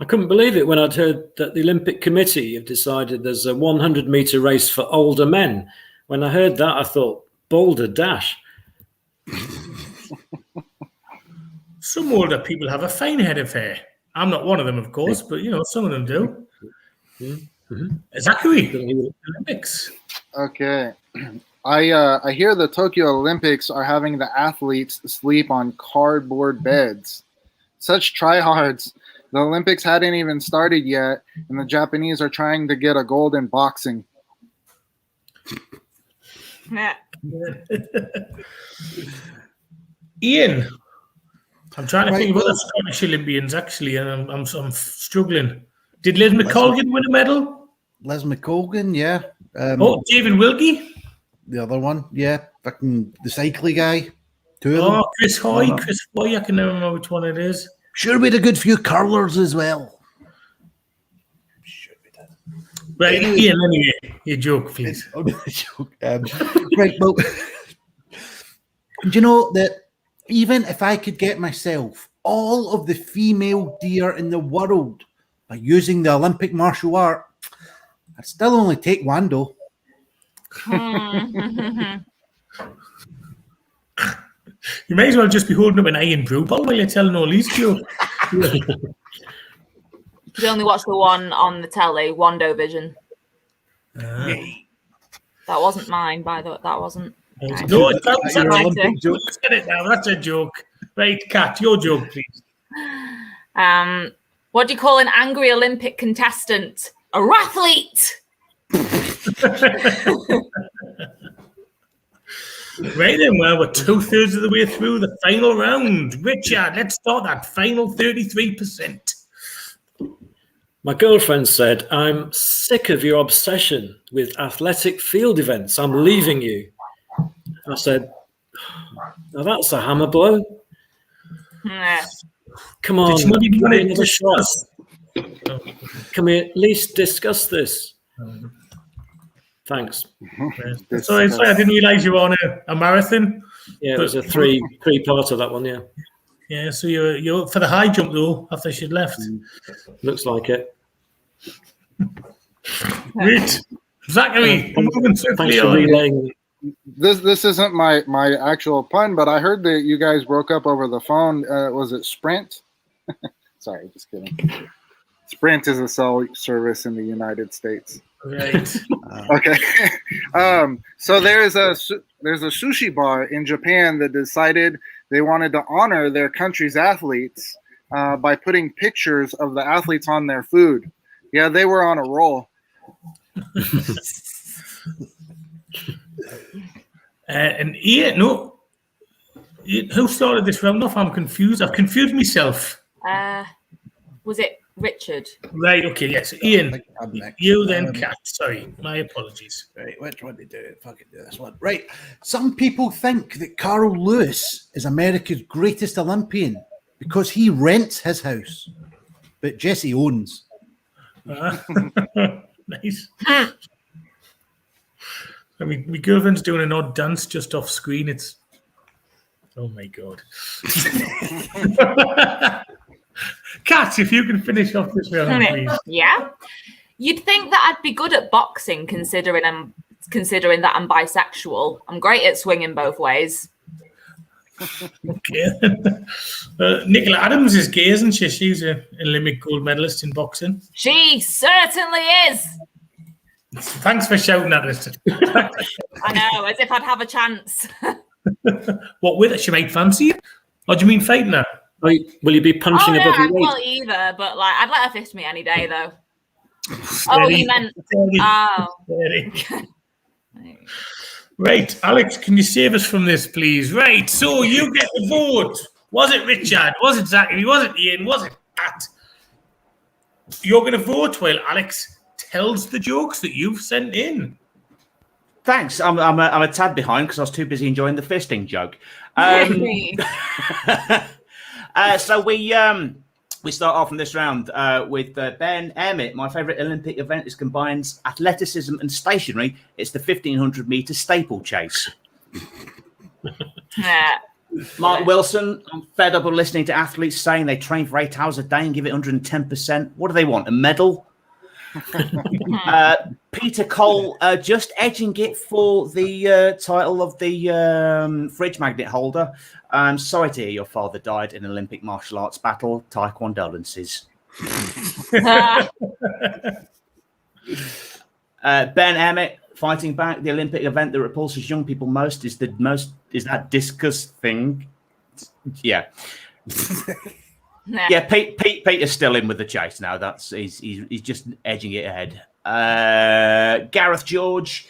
I couldn't believe it when I'd heard that the Olympic Committee have decided there's a 100-metre race for older men. When I heard that, I thought, Boulder Dash. Some older people have a fine head of hair. I'm not one of them, of course, but some of them do. Zachary, Olympics. Okay. I hear the Tokyo Olympics are having the athletes sleep on cardboard beds. Such tryhards. The Olympics hadn't even started yet, and the Japanese are trying to get a gold in boxing. Ian, I'm trying to think about the Scottish Olympians, actually, and I'm struggling. Did Liz McColgan win a medal? Liz McColgan, yeah. David Wilkie? The other one, yeah. Fucking the cycling guy. Two of them. Chris Hoy. I can never remember which one it is. Sure, we had a good few curlers as well. Right, Ian, anyway, your joke, please. Right, well, do you know that even if I could get myself all of the female deer in the world by using the Olympic martial art, I'd still only take Wando. You may as well just be holding up an Iron Brew bottle while you're telling all these jokes. You only watch the one on the telly, Wando Vision. That wasn't mine, by the way. That wasn't. No, that's an Olympic joke. Get it now. That's a joke. Right, Kat, your joke, please. What do you call an angry Olympic contestant? A rathlete. Right then, well, we're 2/3 of the way through the final round. Richard, let's start that final 33%. My girlfriend said, I'm sick of your obsession with athletic field events. I'm leaving you. I said, now that's a hammer blow. Come on, give me another shot. Can we at least discuss this? Thanks. Sorry, I didn't realise you were on a marathon. Yeah, it was a three-part of that one, yeah. Yeah, so you're for the high jump, though, after she'd left. Looks like it. Great. Zachary, I'm moving swiftly Thanks for relaying. This isn't my actual pun, but I heard that you guys broke up over the phone. Was it Sprint? Sorry, just kidding. Sprint is a cell service in the United States. Right. Okay. So there's a sushi bar in Japan that decided they wanted to honor their country's athletes by putting pictures of the athletes on their food. Yeah, they were on a roll. And Ian, no, who started this round off? I'm confused. I've confused myself. Was it Richard? Right. Okay. Yes. Ian, you then Kat. Sorry, my apologies. Right, which one to do it? Fucking do this one. Right. Some people think that Carl Lewis is America's greatest Olympian because he rents his house, but Jesse owns. Nice. I mean, my girlfriend's doing an odd dance just off screen. It's oh my god. Kat, if you can finish off this round, please. Yeah. You'd think that I'd be good at boxing, considering that I'm bisexual. I'm great at swinging both ways. Okay. Nicola Adams is gay, isn't she? She's an Olympic gold medalist in boxing. She certainly is. Thanks for shouting at us. I know, as if I'd have a chance. What with her? She might fancy you? Or do you mean fighting her? Will you be punching above your weight? Well, either, but like I'd let her fist me any day, though. Oh, you meant Right, Alex, can you save us from this, please? Right, so you get the vote. Was it Richard? Was it Zachary? Was it Ian? Was it Pat? You're going to vote while Alex tells the jokes that you've sent in. Thanks. I'm a tad behind because I was too busy enjoying the fisting joke. So we start off in this round with Ben Emmett. My favourite Olympic event is combines athleticism and stationary. It's the 1,500 metre steeplechase. Mark Wilson, I'm fed up of listening to athletes saying they train for 8 hours a day and give it 110%. What do they want? A medal? Peter Cole just edging it for the title of the fridge magnet holder. I'm sorry to hear your father died in an Olympic martial arts battle. Taekwondolences. Ben Emmett fighting back. The Olympic event that repulses young people most is that discus thing. Yeah. Yeah, Peter's still in with the chase now. He's just edging it ahead. Gareth George,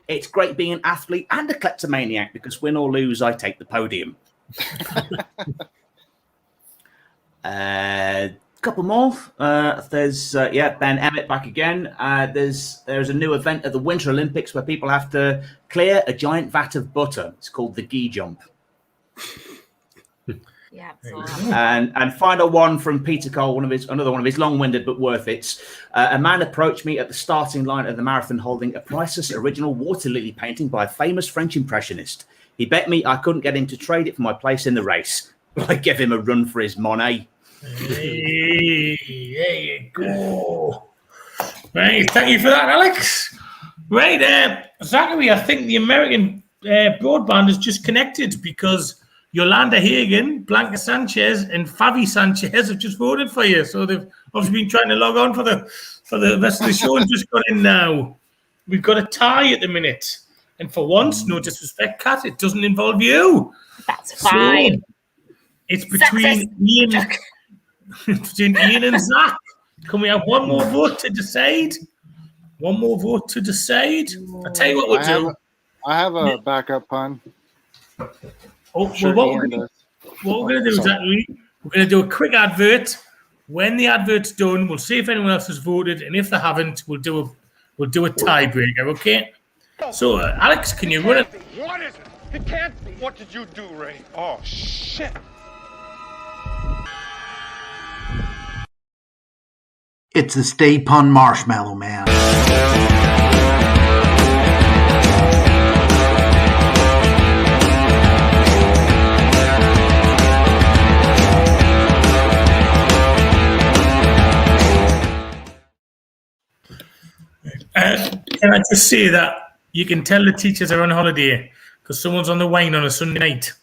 it's great being an athlete and a kleptomaniac because win or lose, I take the podium. Couple more. There's Ben Emmett back again. There's a new event at the Winter Olympics where people have to clear a giant vat of butter. It's called the Ghee Jump. Yeah, and final one from Peter Cole, another one of his long-winded but worth it. A man approached me at the starting line of the marathon holding a priceless original water lily painting by a famous French impressionist. He bet me I couldn't get him to trade it for my place in the race. I gave him a run for his money. Hey, there you go. Right, thank you for that, Alex. Right, Zachary, I think the American broadband is just connected because Yolanda Hagen, Blanca Sanchez, and Favi Sanchez have just voted for you. So they've obviously been trying to log on for the rest of the show and just got in now. We've got a tie at the minute. And for once, no disrespect, Kat, it doesn't involve you. That's fine. So it's between Ian and Zach. Can we have one more vote to decide? One more vote to decide. I'll tell you what we'll do. I have a backup pun. Oh, well, what we're going to do is that we're going to do a quick advert. When the advert's done, we'll see if anyone else has voted, and if they haven't, we'll do a tiebreaker. Okay? So, Alex, can you run it? What is it? It can't be. What did you do, Ray? Oh, shit. It's the Stay Pun Marshmallow Man. Can I just say that you can tell the teachers are on holiday because someone's on the wine on a Sunday night.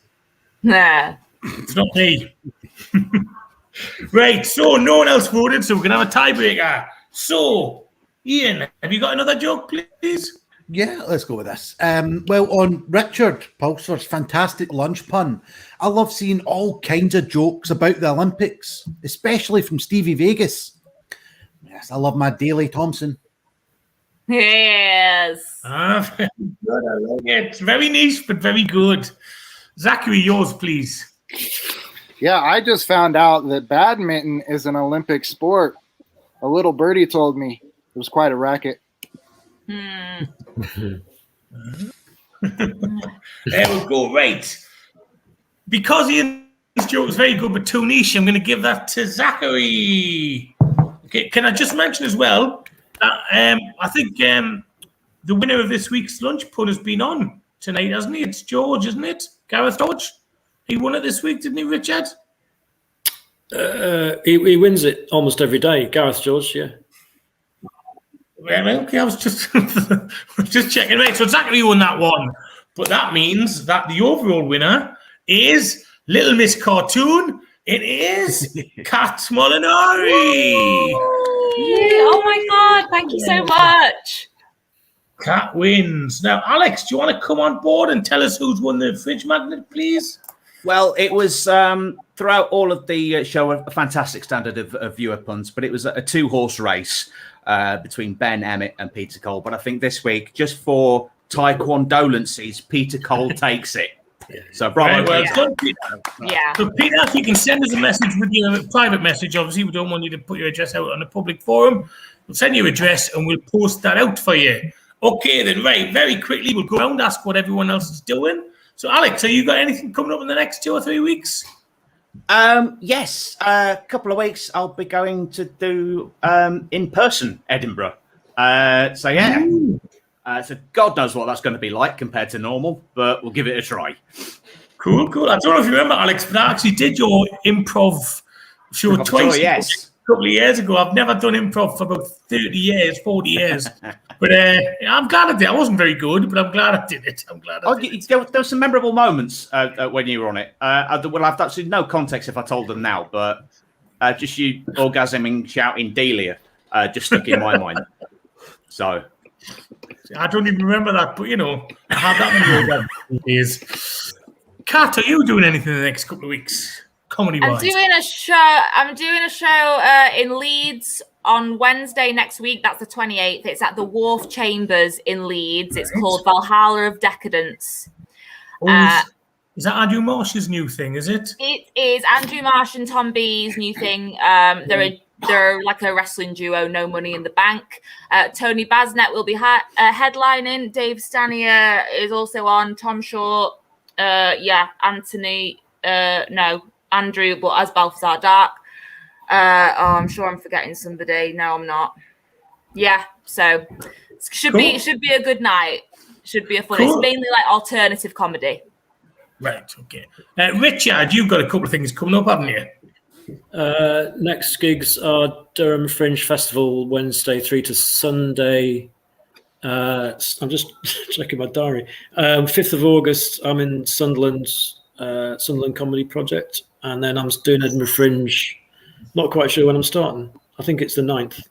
Nah. It's not me. Right, so no one else voted, so we're going to have a tiebreaker. So, Ian, have you got another joke, please? Yeah, let's go with this. Well, on Richard Pulsford's fantastic lunch pun, I love seeing all kinds of jokes about the Olympics, especially from Stevie Vegas. Yes, I love my Daley Thompson. Yes. Very good. I like it. It's very niche, but very good. Zachary, yours, please. Yeah, I just found out that badminton is an Olympic sport. A little birdie told me it was quite a racket. There we go. Right. Because Ian's joke was very good, but too niche, I'm going to give that to Zachary. Okay. Can I just mention as well that I think the winner of this week's lunch pun has been on tonight, hasn't he? It's George, isn't it? Gareth George. He won it this week, didn't he, Richard? He wins it almost every day. Gareth George, yeah. Well, okay, I was just checking. Right, so Zachary won that one. But that means that the overall winner is Little Miss Cartoon. It is Kat Molinari. Oh my God, thank you so much. Kat wins. Now, Alex, do you want to come on board and tell us who's won the fridge magnet, please? Well, it was throughout all of the show a fantastic standard of viewer puns, but it was a two-horse race between Ben Emmett and Peter Cole. But I think this week, just for Taekwondolences, Peter Cole takes it. So, bravo. Well done, Peter. Yeah. So, Peter, if you can send us a message with your private message, obviously, we don't want you to put your address out on a public forum. We'll send you your address and we'll post that out for you. Okay, then, right. Very quickly, we'll go around, ask what everyone else is doing. So, Alex, have you got anything coming up in the next 2 or 3 weeks? Yes, a couple of weeks I'll be going to do in-person Edinburgh. So yeah, so God knows what that's going to be like compared to normal, but we'll give it a try. Cool. I don't know if you remember, Alex, but I actually did your improv show twice. Yes. A couple of years ago. I've never done improv for about 30 years, 40 years. But I'm glad I did. I wasn't very good, but I'm glad I did it. There were some memorable moments when you were on it. Well, I've absolutely no context if I told them now, but just you orgasming, shouting Delia just stuck in my mind. So I don't even remember that, but I have that many years. Kat, are you doing anything in the next couple of weeks? Comedy-wise? I'm doing a show in Leeds on Wednesday next week. That's the 28th. It's at the Wharf Chambers in Leeds. It's called Valhalla of Decadence. Is that Andrew Marsh's new thing, is it? It is Andrew Marsh and Tom B's new thing. They're like a wrestling duo, No Money in the Bank. Tony Basnet will be headlining. Dave Stanier is also on. Tom Short. Andrew, but as Balthazar Dark. I'm sure I'm forgetting somebody. No, I'm not. Yeah, so should be a good night. Should be a fun. Cool. It's mainly like alternative comedy. Right. Okay. Richard, you've got a couple of things coming up, haven't you? Next gigs are Durham Fringe Festival, Wednesday 3 to Sunday. I'm just checking my diary. 5th of August, I'm in Sunderland Comedy Project, and then I'm doing Edinburgh Fringe. Not quite sure when I'm starting. I think it's the 9th.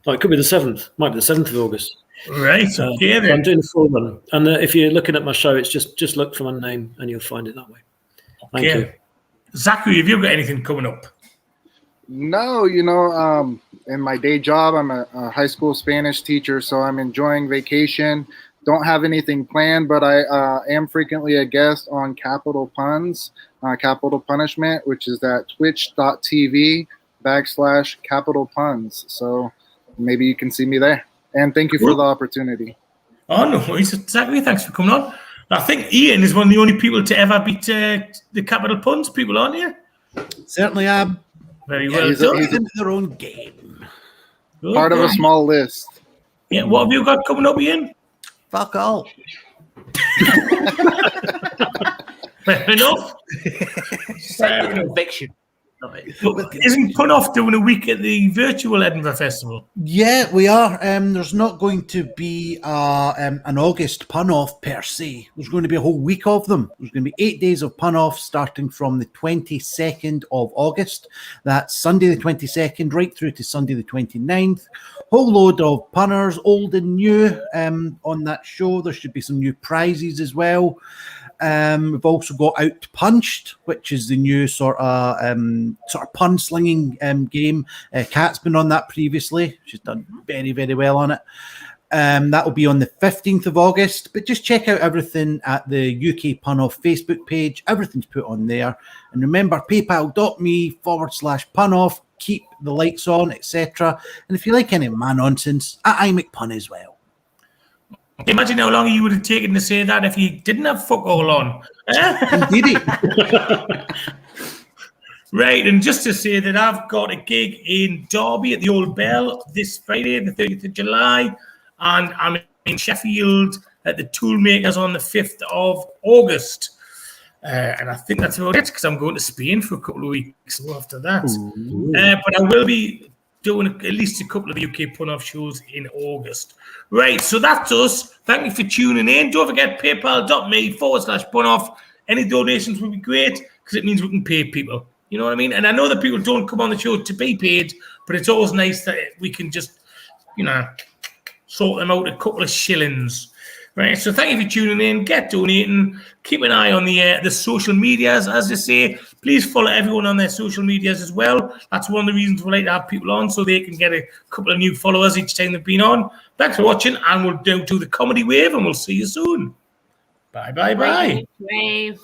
Oh, it could be the 7th. Might be the 7th of August. Right. Okay. I'm doing a full run, and if you're looking at my show, it's just look for my name, and you'll find it that way. Thank you. Zachary, have you got anything coming up? No, in my day job, I'm a high school Spanish teacher, so I'm enjoying vacation. Don't have anything planned, but I am frequently a guest on Capital Puns, Capital Punishment, which is at twitch.tv/Capital Puns. So maybe you can see me there. And thank you for the opportunity. Oh, no worries. Zachary, thanks for coming on. I think Ian is one of the only people to ever beat the Capital Puns people, aren't you? Certainly am. Very well done. He's into their own game. Good. Part of a small list. Yeah, what have you got coming up, Ian? Fuck all. Fair enough. Fair conviction. Isn't Pun Off doing a week at the virtual Edinburgh Festival? Yeah, we are. There's not going to be an August Pun Off per se. There's going to be a whole week of them. There's going to be 8 days of Pun Off starting from the 22nd of August. That's Sunday the 22nd right through to Sunday the 29th. Whole load of punners, old and new, on that show. There should be some new prizes as well. We've also got Out Punched, which is the new sort of pun slinging game. Kat's been on that previously. She's done very, very well on it. That will be on the 15th of August. But just check out everything at the UK Pun Off Facebook page. Everything's put on there. And remember, paypal.me/Pun Off. Keep the lights on, etc. And if you like any man nonsense, at Iain MacDonald as well. Imagine how long you would have taken to say that if you didn't have fuck all on. Indeed. Right, and just to say that I've got a gig in Derby at the Old Bell this Friday, the 30th of July, and I'm in Sheffield at the Toolmakers on the 5th of August. And I think that's about it, because I'm going to Spain for a couple of weeks after that. But I will be doing at least a couple of UK Pun-Off shows in August. Right, so that's us. Thank you for tuning in. Don't forget paypal.me/Pun-Off. Any donations would be great, because it means we can pay people. You know what I mean? And I know that people don't come on the show to be paid, but it's always nice that we can just, sort them out a couple of shillings. Right, so thank you for tuning in. Get donating. Keep an eye on the social medias, as they say. Please follow everyone on their social medias as well. That's one of the reasons we like to have people on, so they can get a couple of new followers each time they've been on. Thanks for watching, and we'll do the comedy wave, and we'll see you soon. Bye, bye, bye. Wave.